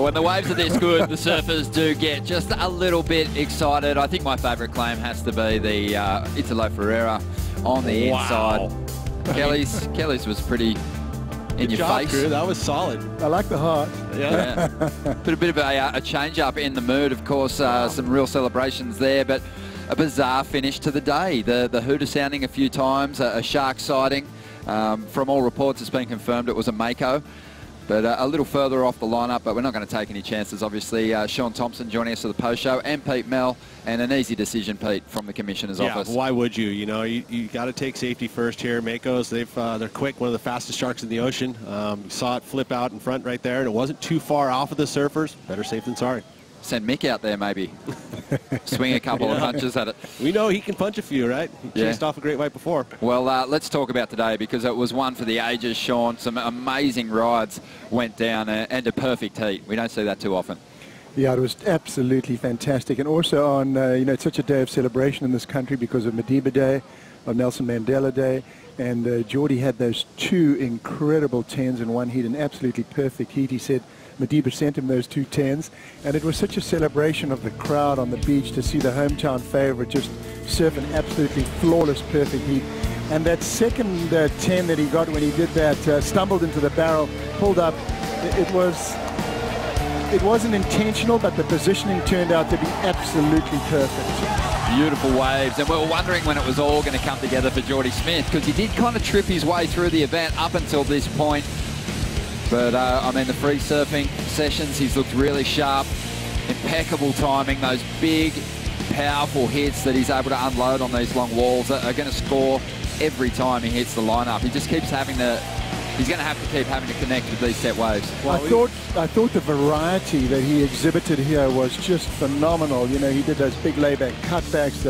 When the waves are this good, the surfers do get just a little bit excited. I think my favourite claim has to be the Italo Ferreira on the inside. Kelly's was pretty in your face. Drew. That was solid. I like the heart. Yeah. Put a bit of a change-up in the mood, of course. Some real celebrations there, but a bizarre finish to the day. The hooter sounding a few times, a shark sighting. From all reports, it's been confirmed it was a mako. But a little further off the lineup, but we're not going to take any chances, obviously. Shaun Tomson joining us for the post-show, and Pete Mel, and an easy decision, Pete, from the Commissioner's office. Why would you? You know, you got to take safety first here. Makos, they're quick, one of the fastest sharks in the ocean. You saw it flip out in front right there, and it wasn't too far off of the surfers. Better safe than sorry. Send Mick out there, maybe. Swing a couple of punches at it. We know he can punch a few, right? He chased off a great white before. Well, let's talk about today, because it was one for the ages, Shaun. Some amazing rides went down, and a perfect heat. We don't see that too often. Yeah, it was absolutely fantastic. And also on, you know, it's such a day of celebration in this country because of Madiba Day, of Nelson Mandela Day. And Jordy had those two incredible 10s in one heat, an absolutely perfect heat. He said Madiba sent him those 2 10s, and it was such a celebration of the crowd on the beach to see the hometown favorite just surf an absolutely flawless perfect heat. And that second 10 that he got when he did that, stumbled into the barrel, pulled up, it wasn't intentional, but the positioning turned out to be absolutely perfect. Beautiful waves, and we were wondering when it was all going to come together for Jordy Smith, because he did kind of trip his way through the event up until this point. But, I mean, the free surfing sessions, he's looked really sharp, impeccable timing. Those big, powerful hits that he's able to unload on these long walls are going to score every time he hits the lineup. He just keeps having to... He's going to have to keep having to connect with these set waves. Well, I thought the variety that he exhibited here was just phenomenal. You know, he did those big layback cutbacks,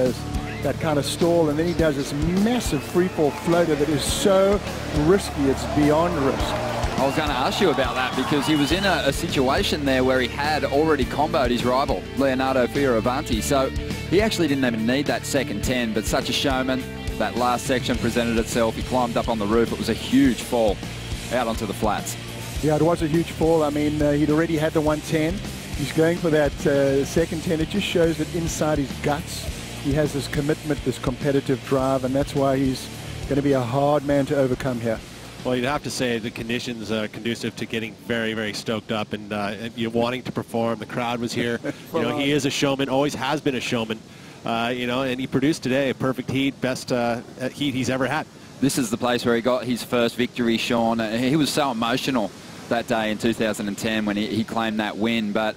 that kind of stall, and then he does this massive freefall floater that is so risky, it's beyond risk. I was going to ask you about that, because he was in a situation there where he had already comboed his rival, Leonardo Fioravanti, so he actually didn't even need that second 10, but such a showman. That last section presented itself. He climbed up on the roof. It was a huge fall out onto the flats. Yeah, it was a huge fall. I mean, he'd already had the 110. He's going for that second 10. It just shows that inside his guts, he has this commitment, this competitive drive, and that's why he's going to be a hard man to overcome here. Well, you'd have to say the conditions are conducive to getting very, very stoked up and you wanting to perform. The crowd was here. You know, he is a showman, always has been a showman. You know, and he produced today a perfect heat, best heat he's ever had. This is the place where he got his first victory, Shaun. He was so emotional that day in 2010 when he claimed that win, but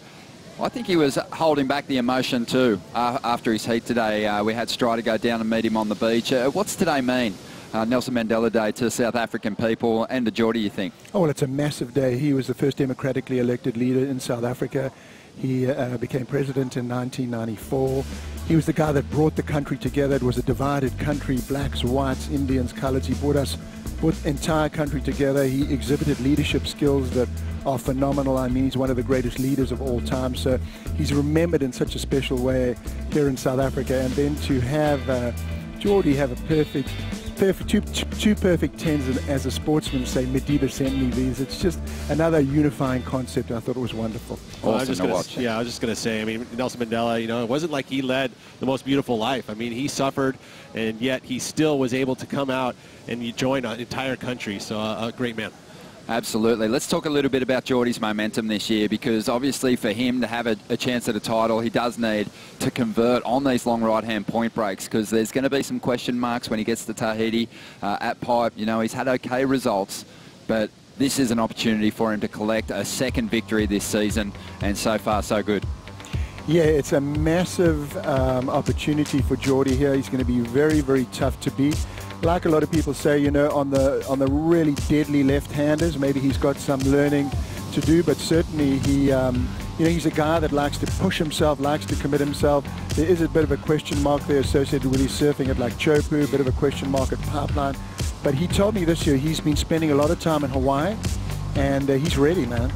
I think he was holding back the emotion too after his heat today. We had Strider go down and meet him on the beach. What's today mean? Nelson Mandela Day to South African people and to Jordy, you think? Oh, well, it's a massive day. He was the first democratically elected leader in South Africa. He became president in 1994. He was the guy that brought the country together. It was a divided country, blacks, whites, Indians, coloreds. He brought the entire country together. He exhibited leadership skills that are phenomenal. I mean, he's one of the greatest leaders of all time. So he's remembered in such a special way here in South Africa. And then to have Jordy have a two perfect 10s, and as a sportsman say, Madiba sent me these. It's just another unifying concept. I thought it was wonderful. Well, I was just going to say, I mean, Nelson Mandela, you know, it wasn't like he led the most beautiful life. I mean, he suffered, and yet he still was able to come out and join an entire country. So a great man. Absolutely. Let's talk a little bit about Jordy's momentum this year, because obviously for him to have a chance at a title, he does need to convert on these long right-hand point breaks, because there's going to be some question marks when he gets to Tahiti. At Pipe, you know, he's had okay results, but this is an opportunity for him to collect a second victory this season, and so far so good. Yeah, it's a massive opportunity for Jordy here. He's going to be very, very tough to beat. Like a lot of people say, you know, on the really deadly left-handers, maybe he's got some learning to do, but certainly he, you know, he's a guy that likes to push himself, likes to commit himself. There is a bit of a question mark there associated with his surfing at like Chopu, a bit of a question mark at Pipeline. But he told me this year he's been spending a lot of time in Hawaii, and he's ready, man.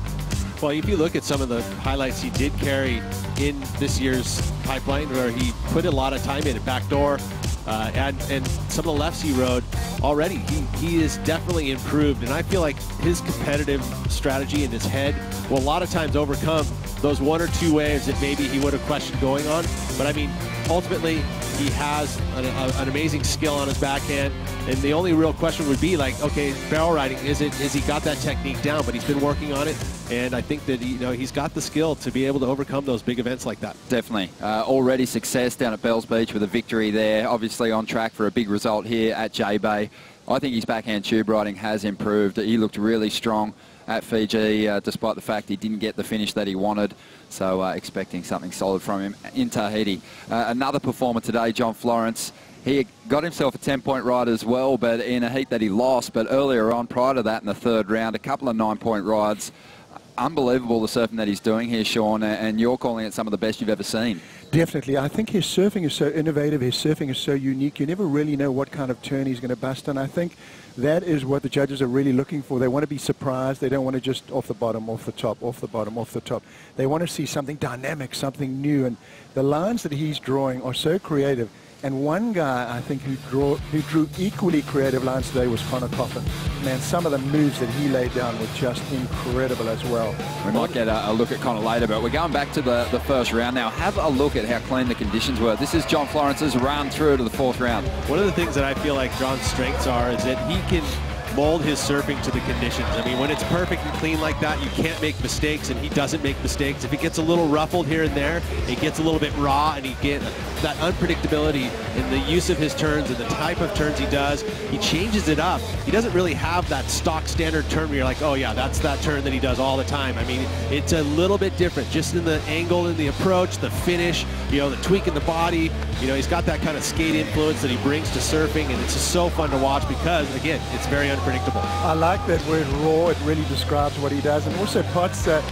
Well, if you look at some of the highlights he did carry in this year's Pipeline, where he put a lot of time in, backdoor, and some of the lefts he rode already, he is definitely improved. And I feel like his competitive strategy in his head will a lot of times overcome those 1 or 2 waves that maybe he would have questioned going on. But I mean, ultimately, he has an amazing skill on his backhand, and the only real question would be like, okay, barrel riding, is he got that technique down? But he's been working on it, and I think that he's got the skill to be able to overcome those big events like that. Definitely. Already success down at Bells Beach with a victory there. Obviously on track for a big result here at Jbay. I think his backhand tube riding has improved. He looked really strong at Fiji, despite the fact he didn't get the finish that he wanted. So expecting something solid from him in Tahiti. Another performer today, John Florence. He got himself a 10-point ride as well, but in a heat that he lost. But earlier on, prior to that in the 3rd round, a couple of 9-point rides. Unbelievable the surfing that he's doing here, Shaun, and you're calling it some of the best you've ever seen. Definitely. I think his surfing is so innovative, his surfing is so unique. You never really know what kind of turn he's going to bust, and I think that is what the judges are really looking for. They want to be surprised. They don't want to just off the bottom, off the top, off the bottom, off the top. They want to see something dynamic, something new, and the lines that he's drawing are so creative. And one guy, I think, who drew equally creative lines today was Connor Coffin. Man, some of the moves that he laid down were just incredible as well. We might get a look at Connor later, but we're going back to the 1st round now. Have a look at how clean the conditions were. This is John Florence's run through to the 4th round. One of the things that I feel like John's strengths are is that he can mold his surfing to the conditions. I mean, when it's perfect and clean like that, you can't make mistakes, and he doesn't make mistakes. If it gets a little ruffled here and there, it gets a little bit raw, and he gets that unpredictability in the use of his turns and the type of turns he does. He changes it up. He doesn't really have that stock standard turn where you're like, oh yeah, that's that turn that he does all the time. I mean, it's a little bit different, just in the angle and the approach, the finish, the tweak in the body. He's got that kind of skate influence that he brings to surfing, and it's just so fun to watch because, again, it's very unpredictable. I like that word raw. It really describes what he does. And also Potts said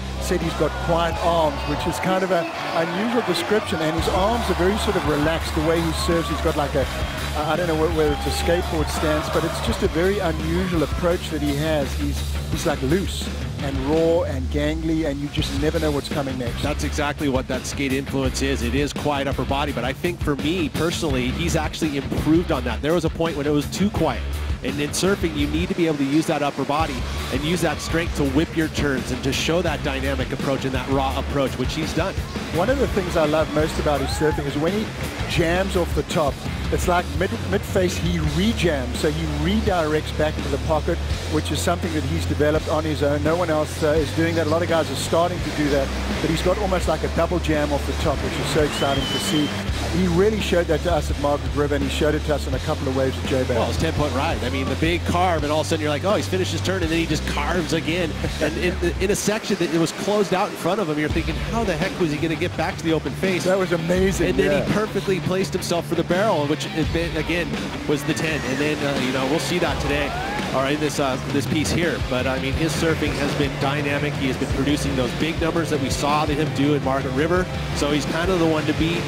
he's got quiet arms, which is kind of an unusual description. And his arms are very sort of relaxed. The way he serves, he's got like I don't know whether it's a skateboard stance, but it's just a very unusual approach that he has. He's like loose and raw and gangly, and you just never know what's coming next. That's exactly what that skate influence is. It is quiet upper body, but I think for me personally, he's actually improved on that. There was a point when it was too quiet. And in surfing, you need to be able to use that upper body and use that strength to whip your turns and to show that dynamic approach and that raw approach, which he's done. One of the things I love most about his surfing is when he jams off the top, it's like mid-face he re-jams, so he redirects back into the pocket, which is something that he's developed on his own. No one else is doing that. A lot of guys are starting to do that, but he's got almost like a double jam off the top, which is so exciting to see. He really showed that to us at Margaret River, and he showed it to us in a couple of waves at Jbay. Well, it's 10-point ride. I mean, the big carve, and all of a sudden you're like, oh, he's finished his turn, and then he just carves again. And in a section that it was closed out in front of him, you're thinking, how the heck was he going to get back to the open face? That was amazing. And then he perfectly placed himself for the barrel, which again was the 10. And then we'll see that today, or in this piece here. But I mean, his surfing has been dynamic. He has been producing those big numbers that we saw him do in Margaret River. So he's kind of the one to beat.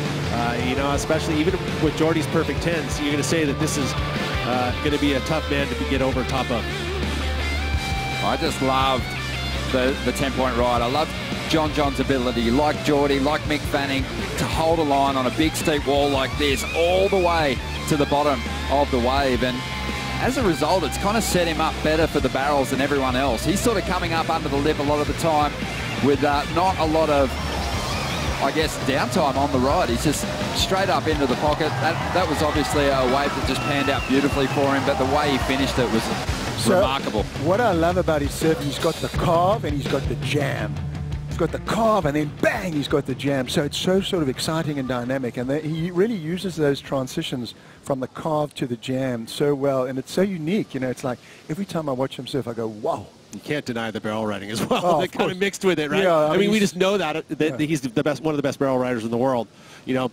Especially even with Jordy's perfect 10s, you're going to say that this is going to be a tough man to get over top of. I just loved the 10-point ride. I love John's ability, like Jordy, like Mick Fanning, to hold a line on a big steep wall like this all the way to the bottom of the wave. And as a result, it's kind of set him up better for the barrels than everyone else. He's sort of coming up under the lip a lot of the time with not a lot of, I guess, downtime on the ride. He's just straight up into the pocket. That was obviously a wave that just panned out beautifully for him, but the way he finished it was remarkable. What I love about his surfing, he's got the carve and he's got the jam. He's got the carve and then bang, he's got the jam. So it's so sort of exciting and dynamic, and he really uses those transitions from the carve to the jam so well, and it's so unique. It's like every time I watch him surf, I go, wow. You can't deny the barrel riding as well. That kind of mixed with it, right? Yeah, I mean, we just know that he's the best, one of the best barrel riders in the world.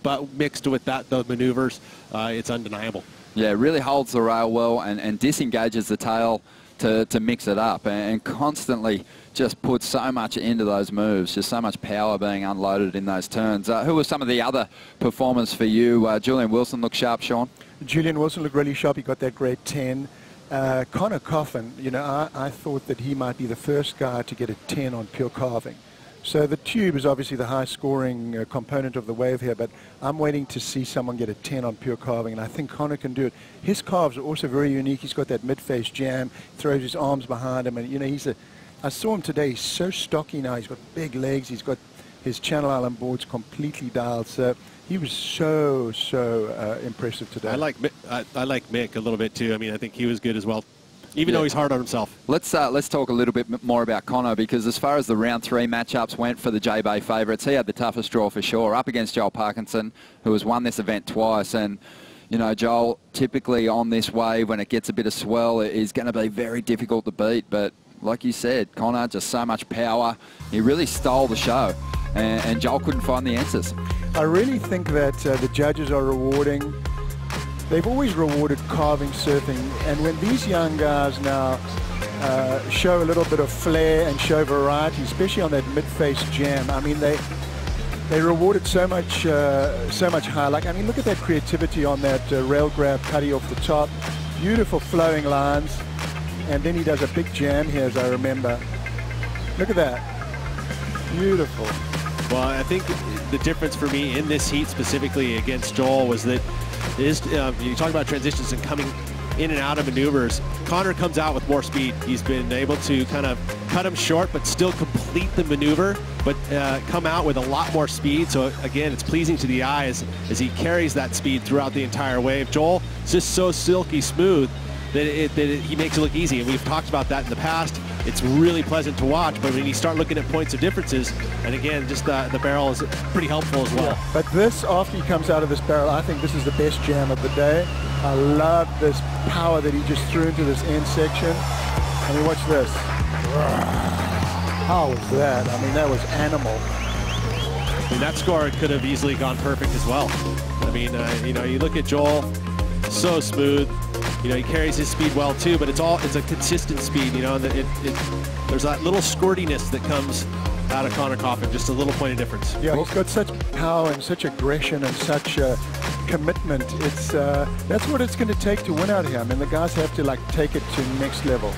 But mixed with those maneuvers, it's undeniable. Yeah, really holds the rail well and disengages the tail to mix it up, and constantly just puts so much into those moves, just so much power being unloaded in those turns. Who were some of the other performers for you? Julian Wilson looked sharp, Shaun? Julian Wilson looked really sharp. He got that great 10. Connor Coffin, I thought that he might be the first guy to get a 10 on pure carving. So the tube is obviously the high-scoring component of the wave here, but I'm waiting to see someone get a 10 on pure carving, and I think Connor can do it. His carves are also very unique. He's got that mid-face jam, throws his arms behind him, and you know, I saw him today. He's so stocky now. He's got big legs. He's got his Channel Island boards completely dialed. So he was so impressive today. I like Mick a little bit too. I mean, I think he was good as well, even though he's hard on himself. Let's talk a little bit more about Connor, because as far as the round 3 matchups went for the Jbay favourites, he had the toughest draw for sure, up against Joel Parkinson, who has won this event twice. And you know, Joel, typically on this wave, when it gets a bit of swell, it is going to be very difficult to beat. But like you said, Connor, just so much power. He really stole the show, and Joel couldn't find the answers. I really think that the judges are rewarding. They've always rewarded carving surfing, and when these young guys now show a little bit of flair and show variety, especially on that mid-face jam, I mean, they rewarded so much high. Like, I mean, look at that creativity on that rail grab cutty off the top. Beautiful flowing lines, and then he does a big jam here, as I remember. Look at that, beautiful. Well, I think the difference for me in this heat specifically against Joel was that you talk about transitions and coming in and out of maneuvers. Connor comes out with more speed. He's been able to kind of cut him short, but still complete the maneuver, but come out with a lot more speed. So again, it's pleasing to the eye as he carries that speed throughout the entire wave. Joel is just so silky smooth that he makes it look easy, and we've talked about that in the past. It's really pleasant to watch, but when you start looking at points of differences, and again, just the barrel is pretty helpful as well. Yeah, but this, after he comes out of this barrel, I think this is the best jam of the day. I love this power that he just threw into this end section. I mean, watch this. How was that? I mean, that was animal. And that score could have easily gone perfect as well. I mean, you know, you look at Joel, so smooth. You know, he carries his speed well too, but it's a consistent speed. You know, and there's that little squirtiness that comes out of Connor Coffin, just a little point of difference. Yeah, he's got such power and such aggression and such commitment. It's that's what it's going to take to win out here. I mean, the guys have to like take it to the next level.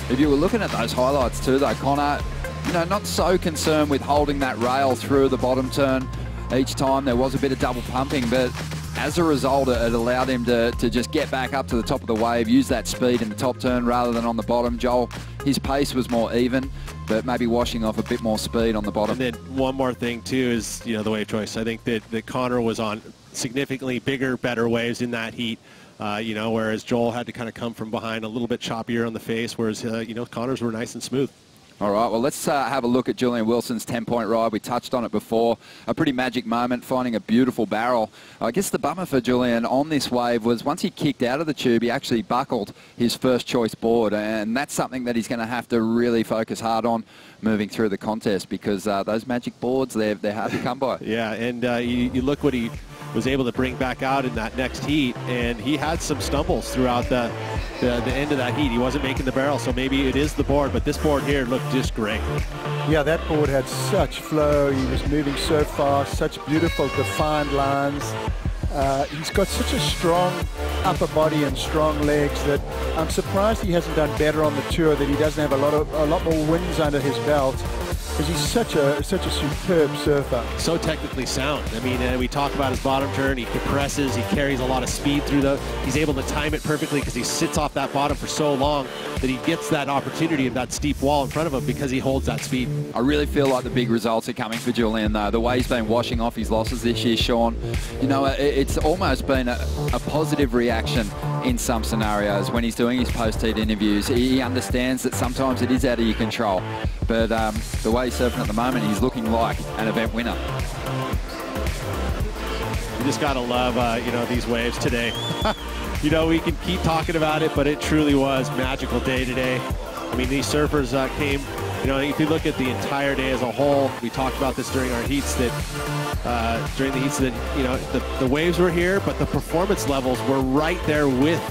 If you were looking at those highlights too, though, Connor, you know, not so concerned with holding that rail through the bottom turn each time. There was a bit of double pumping, but as a result, it allowed him to just get back up to the top of the wave, use that speed in the top turn rather than on the bottom. Joel, his pace was more even, but maybe washing off a bit more speed on the bottom. And then one more thing too is, you know, the wave choice. I think that Connor was on significantly bigger, better waves in that heat. You know, whereas Joel had to kind of come from behind a little bit choppier on the face, whereas, you know, Connor's were nice and smooth. All right, well, let's have a look at Julian Wilson's 10-point ride. We touched on it before. A pretty magic moment, finding a beautiful barrel. I guess the bummer for Julian on this wave was once he kicked out of the tube, he actually buckled his first choice board, and that's something that he's going to have to really focus hard on moving through the contest, because those magic boards, they're hard to come by. Yeah, and you look what he was able to bring back out in that next heat, and he had some stumbles throughout the end of that heat. He wasn't making the barrel, so maybe it is the board, but this board here looked just great. Yeah, that board had such flow. He was moving so fast, such beautiful defined lines. He's got such a strong upper body and strong legs that I'm surprised he hasn't done better on the tour, that he doesn't have a lot more wins under his belt, because he's such a superb surfer. So technically sound. I mean, we talk about his bottom turn. He compresses. He carries a lot of speed through he's able to time it perfectly because he sits off that bottom for so long that he gets that opportunity of that steep wall in front of him because he holds that speed. I really feel like the big results are coming for Julian, though. The way he's been washing off his losses this year, Shaun, you know, it's almost been a positive reaction in some scenarios when he's doing his post-heat interviews. He understands that sometimes it is out of your control, but the way he's surfing at the moment, he's looking like an event winner. You just gotta love, you know, these waves today. You know, we can keep talking about it, but it truly was a magical day today. I mean, these surfers came, you know, if you look at the entire day as a whole, we talked about this during our heats that, you know, the waves were here, but the performance levels were right there with,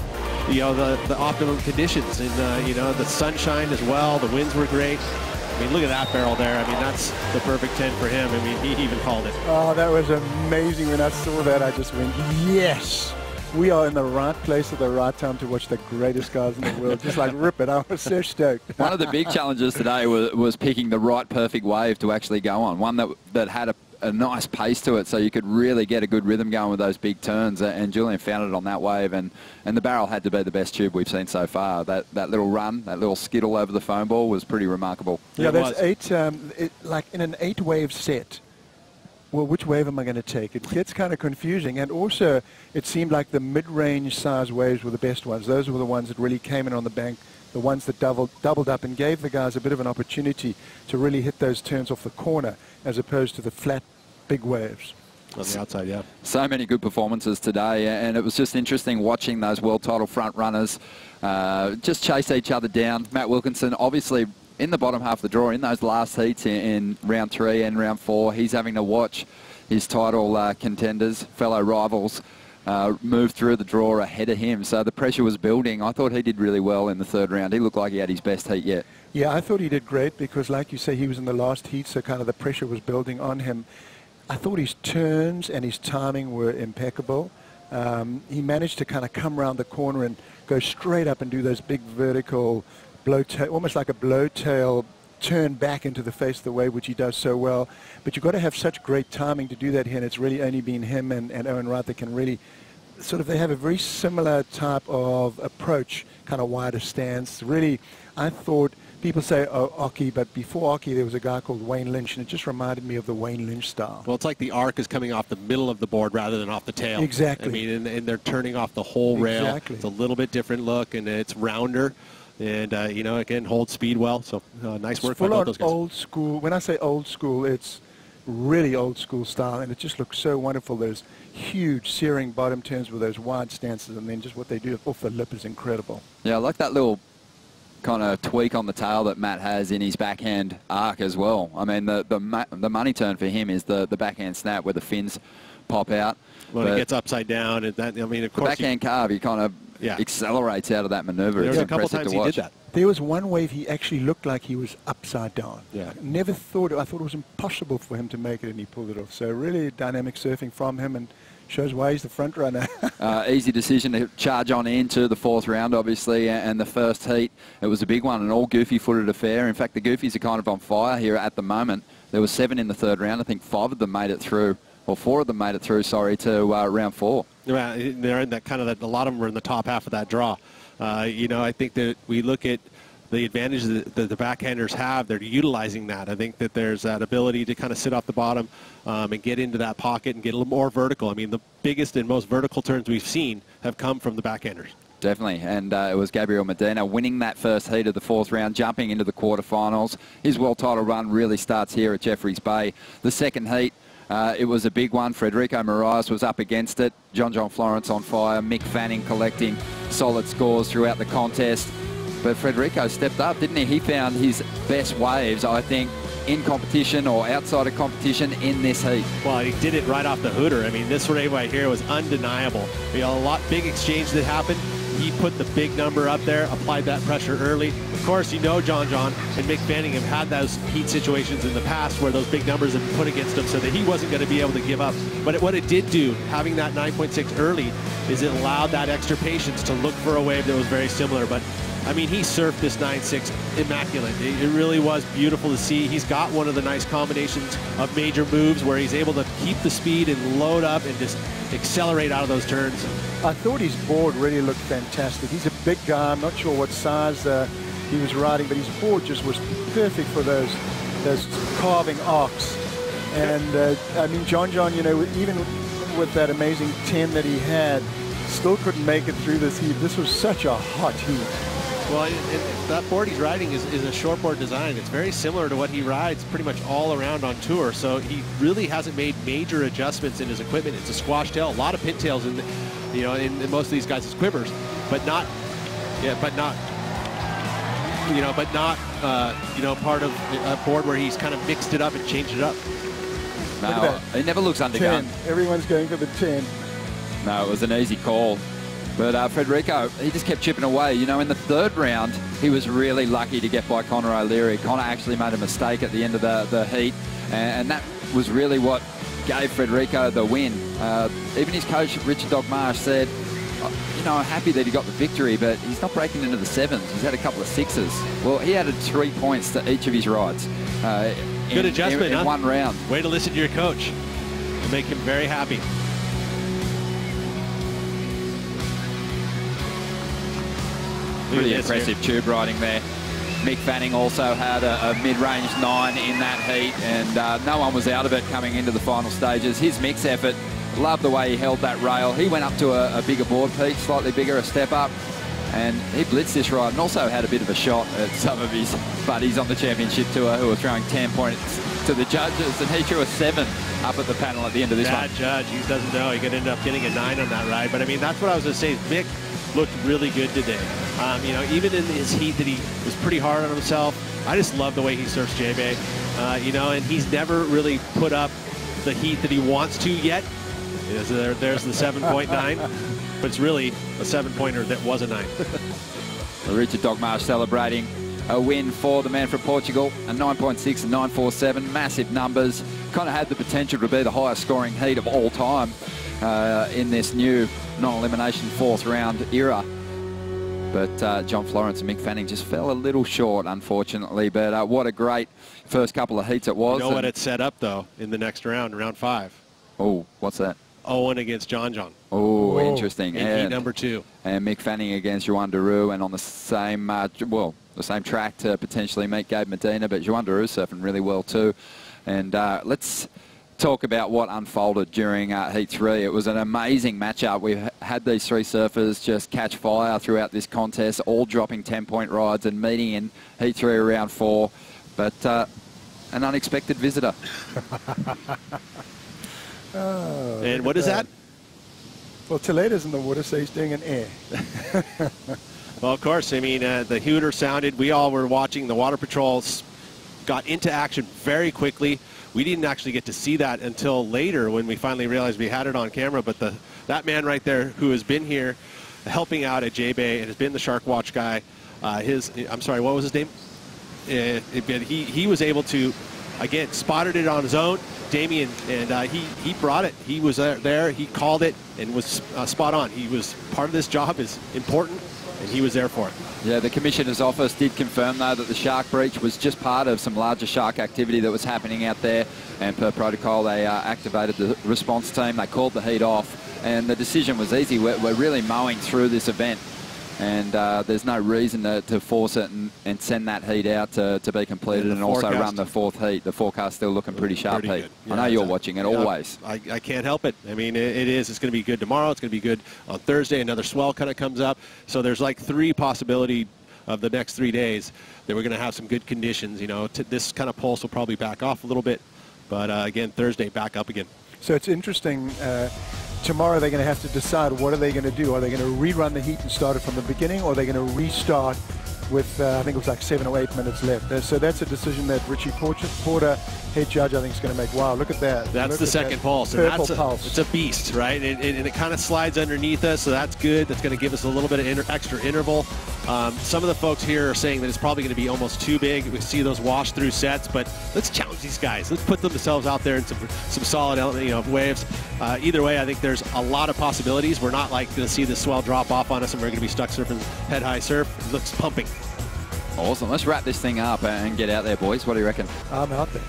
you know, the optimum conditions, and, you know, the sunshine as well, the winds were great. I mean, look at that barrel there. I mean, that's the perfect 10 for him. I mean, he even called it. Oh, that was amazing. When I saw that, I just went, yes. we are in the right place at the right time to watch the greatest guys in the world. Just like rip it. I was so stoked. One of the big challenges today was picking the right perfect wave to actually go on. One that had a nice pace to it, so you could really get a good rhythm going with those big turns. And Julian found it on that wave, and the barrel had to be the best tube we've seen so far. That little run, that little skittle over the foam ball was pretty remarkable. Yeah, there's 8, like in an 8-wave set. Well, which wave am I going to take? It gets kind of confusing. And also, it seemed like the mid-range size waves were the best ones. Those were the ones that really came in on the bank, the ones that doubled up and gave the guys a bit of an opportunity to really hit those turns off the corner as opposed to the flat, big waves. On the outside, yeah. So many good performances today, and it was just interesting watching those world title front runners just chase each other down. Matt Wilkinson, obviously, in the bottom half of the draw, in those last heats in round 3 and round 4, he's having to watch his title contenders, fellow rivals, move through the draw ahead of him. So the pressure was building. I thought he did really well in the 3rd round. He looked like he had his best heat yet. Yeah, I thought he did great because, like you say, he was in the last heat, so kind of the pressure was building on him. I thought his turns and his timing were impeccable. He managed to kind of come around the corner and go straight up and do those big vertical almost like a blowtail turn back into the face of the wave, which he does so well. But you've got to have such great timing to do that here, and it's really only been him and Owen Wright that can really sort of, they have a very similar type of approach, kind of wider stance. Really, I thought, people say, oh, Occy, but before Occy there was a guy called Wayne Lynch, and it just reminded me of the Wayne Lynch style. Well, it's like the arc is coming off the middle of the board rather than off the tail. Exactly. I mean, and they're turning off the whole rail. Exactly. It's a little bit different look, and it's rounder. And, you know, again, hold speed well. So nice work by both those guys. Old school. When I say old school, it's really old school style, and it just looks so wonderful. Those huge searing bottom turns with those wide stances, and then just what they do off the lip is incredible. Yeah, I like that little kind of tweak on the tail that Matt has in his backhand arc as well. I mean, the money turn for him is the backhand snap where the fins pop out. When it gets upside down, and that, I mean, of course, the backhand carve, he kind of accelerates out of that maneuver. There was a couple times he did that. There was one wave he actually looked like he was upside down. Yeah. I thought it was impossible for him to make it, and he pulled it off. So really dynamic surfing from him, and shows why he's the front runner. Easy decision to charge on into the 4th round, obviously, and the first heat, it was a big one, an all goofy-footed affair. In fact, the goofies are kind of on fire here at the moment. There were 7 in the 3rd round. I think 5 of them made it through, or 4 of them made it through, to round 4. Yeah, they're in that kind of, a lot of them were in the top half of that draw. You know, I think that we look at the advantages that the backhanders have, they're utilizing that. I think that there's that ability to kind of sit off the bottom and get into that pocket and get a little more vertical. I mean, the biggest and most vertical turns we've seen have come from the backhanders. Definitely, and it was Gabriel Medina winning that first heat of the 4th round, jumping into the quarterfinals. His world title run really starts here at Jeffreys Bay. The second heat, it was a big one. Federico Moraes was up against it. John Florence on fire. Mick Fanning collecting solid scores throughout the contest. But Federico stepped up, didn't he? He found his best waves, I think, in competition or outside of competition in this heat. Well, he did it right off the hooter. I mean, this wave right here was undeniable. You know, big exchange that happened. He put the big number up there, applied that pressure early. Of course, you know John and Mick Fanning have had those heat situations in the past where those big numbers have been put against him so that he wasn't going to be able to give up. But what it did do, having that 9.6 early, is it allowed that extra patience to look for a wave that was very similar. But I mean, he surfed this 9.6 immaculate. It really was beautiful to see. He's got one of the nice combinations of major moves where he's able to keep the speed and load up and just accelerate out of those turns. I thought his board really looked fantastic. He's a big guy. I'm not sure what size he was riding, but his board just was perfect for those carving arcs. And I mean, John, you know, even with that amazing 10 that he had, still couldn't make it through this heat. This was such a hot heat. Well, that board he's riding is a short board design. It's very similar to what he rides pretty much all around on tour. So he really hasn't made major adjustments in his equipment. It's a squash tail, a lot of pintails in, you know, in most of these guys' quivers, but not part of a board where he's kind of mixed it up and changed it up. No, he never looks undergun. 10. Everyone's going for the 10. No, it was an easy call. But Federico, he just kept chipping away. You know, in the 3rd round, he was really lucky to get by Connor O'Leary. Connor actually made a mistake at the end of the heat, and that was really what gave Federico the win. Even his coach, Richard Dogmarsh, said you know, I'm happy that he got the victory, but he's not breaking into the 7s. He's had a couple of 6s. Well, he added 3 points to each of his rides. Good adjustment, in one round. Way to listen to your coach. To make him very happy. Pretty impressive tube riding there. Mick Fanning also had a mid-range 9 in that heat, and no one was out of it coming into the final stages. His mix effort, loved the way he held that rail. He went up to a bigger board, Pete, slightly bigger, a step up, and he blitzed this ride and also had a bit of a shot at some of his buddies on the championship tour who were throwing 10 points to the judges, and he threw a 7 up at the panel at the end of this one. That judge, he doesn't know. He could end up getting a 9 on that ride, but I mean, that's what I was going to say. Mick looked really good today. You know, even in his heat that he was pretty hard on himself, I just love the way he surfs Jbay. You know, and he's never really put up the heat that he wants to yet. There's the 7.9, but it's really a 7-pointer that was a 9. Richard Dogmarsh celebrating a win for the man from Portugal, a 9.6 and 9.47, massive numbers. Kind of had the potential to be the highest scoring heat of all time in this new non-elimination 4th round era. But John Florence and Mick Fanning just fell a little short, unfortunately. But what a great first couple of heats it was. You know what it set up, though, in the next round, round 5? Oh, what's that? Owen against John. Oh, interesting. In heat number 2. And Mick Fanning against Juan Daru, and on the same, the same track to potentially meet Gabe Medina, but Juan Daru surfing really well too. And let's talk about what unfolded during Heat 3. It was an amazing matchup. We've had these 3 surfers just catch fire throughout this contest, all dropping 10-point rides and meeting in Heat 3 around 4. But an unexpected visitor. Oh, and what is that? Well, Toledo's in the water, so he's doing an air. Well, of course. I mean, the hooter sounded. We all were watching. The Water Patrols got into action very quickly. We didn't actually get to see that until later when we finally realized we had it on camera. But that man right there who has been here helping out at Jbay and has been the Shark Watch guy, I'm sorry, what was his name? He was able to, again, spotted it on his own. Damien, and he brought it. He was there. He called it and was spot on. He was part of this job is important, and he was there for it. Yeah, the Commissioner's office did confirm, though, that the shark breach was just part of some larger shark activity that was happening out there. And per protocol, they activated the response team. They called the heat off, and the decision was easy. We're really mowing through this event, and there's no reason to force it and send that heat out to be completed and also run the 4th heat. The forecast still looking pretty sharp, Pete. Yeah, I know you're watching it always. I can't help it. I mean, it is. It's going to be good tomorrow. It's going to be good on Thursday. Another swell kind of comes up. So there's like 3 possibility of the next 3 days that we're going to have some good conditions. You know, this kind of pulse will probably back off a little bit. But again, Thursday, back up again. So it's interesting. Tomorrow they're going to have to decide what are they going to do. Are they going to rerun the heat and start it from the beginning, or are they going to restart with, I think it was like 7 or 8 minutes left. So that's a decision that Richie Porter, head judge, I think is going to make. Wow, look at that. That's the second pulse. And that's it's a beast, right? And it kind of slides underneath us, so that's good. That's going to give us a little bit of extra interval. Some of the folks here are saying that it's probably going to be almost too big. We see those wash through sets, but let's challenge these guys. Let's put themselves out there in some solid, waves. Either way, I think there's a lot of possibilities. We're not like going to see the swell drop off on us and we're going to be stuck surfing head-high surf. It looks pumping. Awesome. Let's wrap this thing up and get out there, boys. What do you reckon? I'm out there.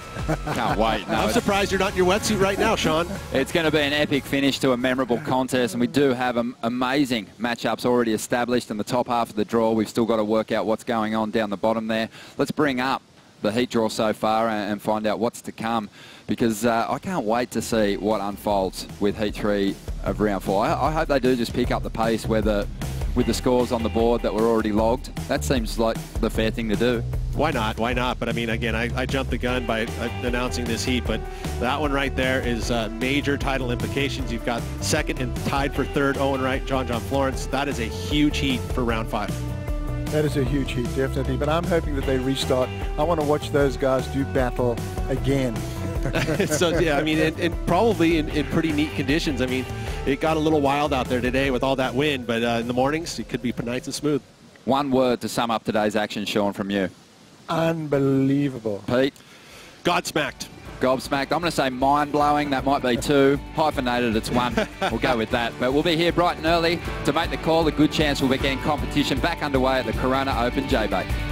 Can't wait. No, I'm surprised you're not in your wetsuit right now, Shaun. It's going to be an epic finish to a memorable contest, and we do have amazing matchups already established in the top half of the draw. We've still got to work out what's going on down the bottom there. Let's bring up the heat draw so far and find out what's to come, because I can't wait to see what unfolds with Heat 3 of round 4. I hope they do just pick up the pace with the scores on the board that were already logged. That seems like the fair thing to do. Why not? Why not? But I mean, again, I jumped the gun by announcing this heat, but that one right there is major title implications. You've got second and tied for third, Owen Wright, John Florence. That is a huge heat for round 5. That is a huge heat, definitely. But I'm hoping that they restart. I want to watch those guys do battle again. So, yeah, I mean, and probably in pretty neat conditions. I mean, it got a little wild out there today with all that wind, but in the mornings, it could be nice and smooth. One word to sum up today's action, Shaun, from you. Unbelievable. Pete? Godsmacked. Gobsmacked. I'm going to say mind-blowing. That might be 2. Hyphenated, it's 1. We'll go with that. But we'll be here bright and early to make the call. A good chance we'll be getting competition back underway at the Corona Open Jbay.